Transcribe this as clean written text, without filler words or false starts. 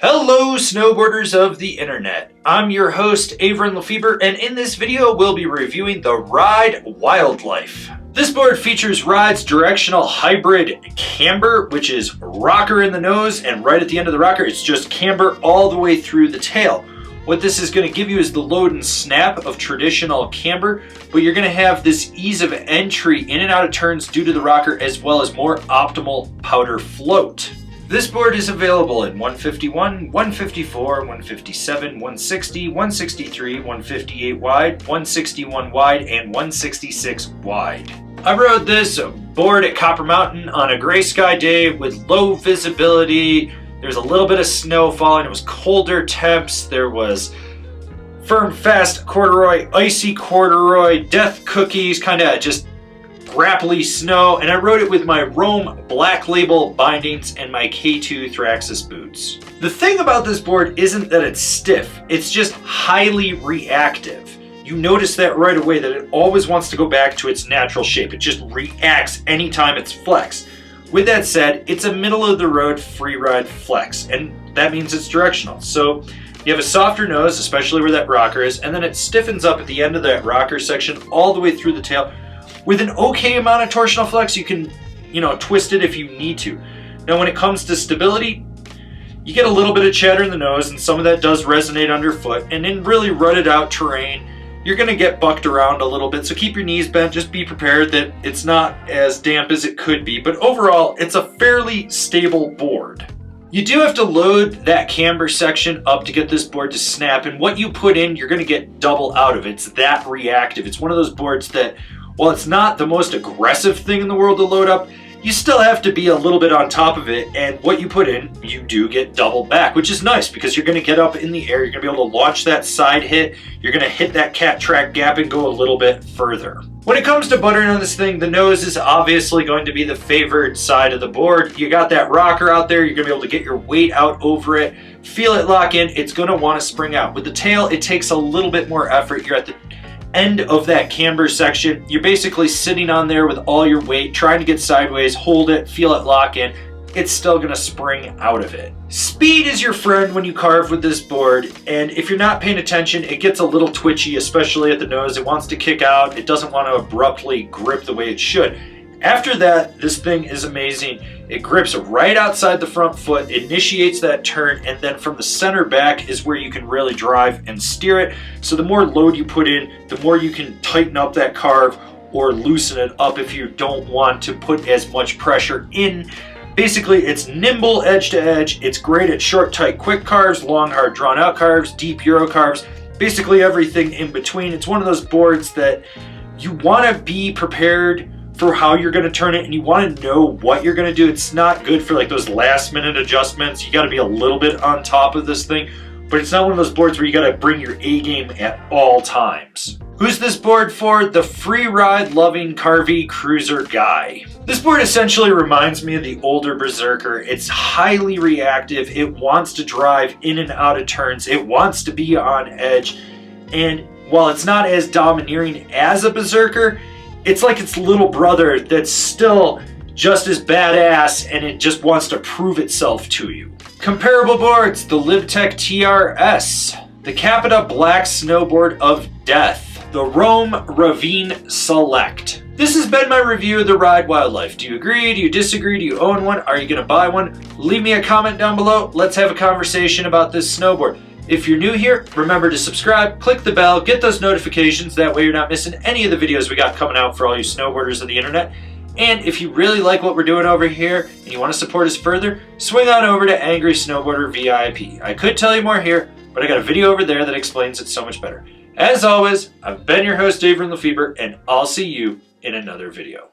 Hello snowboarders of the internet, I'm your host Avran LeFeber, and in this video we'll be reviewing the Ride Wildlife. This board features Ride's directional hybrid camber, which is rocker in the nose, and right at the end of the rocker it's just camber all the way through the tail. What this is going to give you is the load and snap of traditional camber, but you're going to have this ease of entry in and out of turns due to the rocker, as well as more optimal powder float. This board is available in 151, 154, 157, 160, 163, 158 wide, 161 wide, and 166 wide. I rode this board at Copper Mountain on a gray sky day with low visibility. There's a little bit of snow falling. It was colder temps. There was firm, fast corduroy, icy corduroy, death cookies, kind of just grapply snow, and I rode it with my Rome Black Label bindings and my K2 Thraxis boots. The thing about this board isn't that it's stiff, it's just highly reactive. You notice that right away, that it always wants to go back to its natural shape. It just reacts anytime it's flexed. With that said, it's a middle of the road free ride flex, and that means it's directional. So you have a softer nose, especially where that rocker is, and then it stiffens up at the end of that rocker section all the way through the tail. With an okay amount of torsional flex, you can, twist it if you need to. Now when it comes to stability, you get a little bit of chatter in the nose, and some of that does resonate underfoot, and in really rutted out terrain, you're gonna get bucked around a little bit, so keep your knees bent, just be prepared that it's not as damp as it could be, but overall, it's a fairly stable board. You do have to load that camber section up to get this board to snap, and what you put in, you're gonna get double out of it. It's that reactive. It's one of those boards that, while it's not the most aggressive thing in the world to load up, you still have to be a little bit on top of it, and what you put in, you do get doubled back, which is nice because you're going to get up in the air, you're going to be able to launch that side hit, you're going to hit that cat track gap and go a little bit further. When it comes to buttering on this thing, the nose is obviously going to be the favored side of the board. You got that rocker out there, you're going to be able to get your weight out over it, feel it lock in, it's going to want to spring out. With the tail, it takes a little bit more effort. You're at the end of that camber section, you're basically sitting on there with all your weight, trying to get sideways, hold it, feel it lock in. It's still gonna spring out of it. Speed is your friend when you carve with this board, and if you're not paying attention, it gets a little twitchy, especially at the nose. It wants to kick out, it doesn't want to abruptly grip the way it should. After that, this thing is amazing. It grips right outside the front foot, initiates that turn, and then from the center back is where you can really drive and steer it. So the more load you put in, the more you can tighten up that carve or loosen it up if you don't want to put as much pressure in. Basically, it's nimble edge to edge. It's great at short, tight, quick carves, long, hard, drawn out carves, deep Euro carves, basically everything in between. It's one of those boards that you want to be prepared for how you're going to turn it, and you want to know what you're going to do. It's not good for like those last minute adjustments. You got to be a little bit on top of this thing, but it's not one of those boards where you got to bring your A game at all times. Who's this board for? The free ride loving carvy cruiser guy. This board essentially reminds me of the older Berserker. It's highly reactive. It wants to drive in and out of turns. It wants to be on edge, and while it's not as domineering as a Berserker, it's like its little brother that's still just as badass, and it just wants to prove itself to you. Comparable boards, the LibTech TRS, the Capita Black Snowboard of Death, the Rome Ravine Select. This has been my review of the Ride Wildlife. Do you agree? Do you disagree? Do you own one? Are you going to buy one? Leave me a comment down below. Let's have a conversation about this snowboard. If you're new here, remember to subscribe, click the bell, get those notifications, that way you're not missing any of the videos we got coming out for all you snowboarders of the internet. And if you really like what we're doing over here and you want to support us further, swing on over to Angry Snowboarder VIP. I could tell you more here, but I got a video over there that explains it so much better. As always, I've been your host, Avran LeFeber, and I'll see you in another video.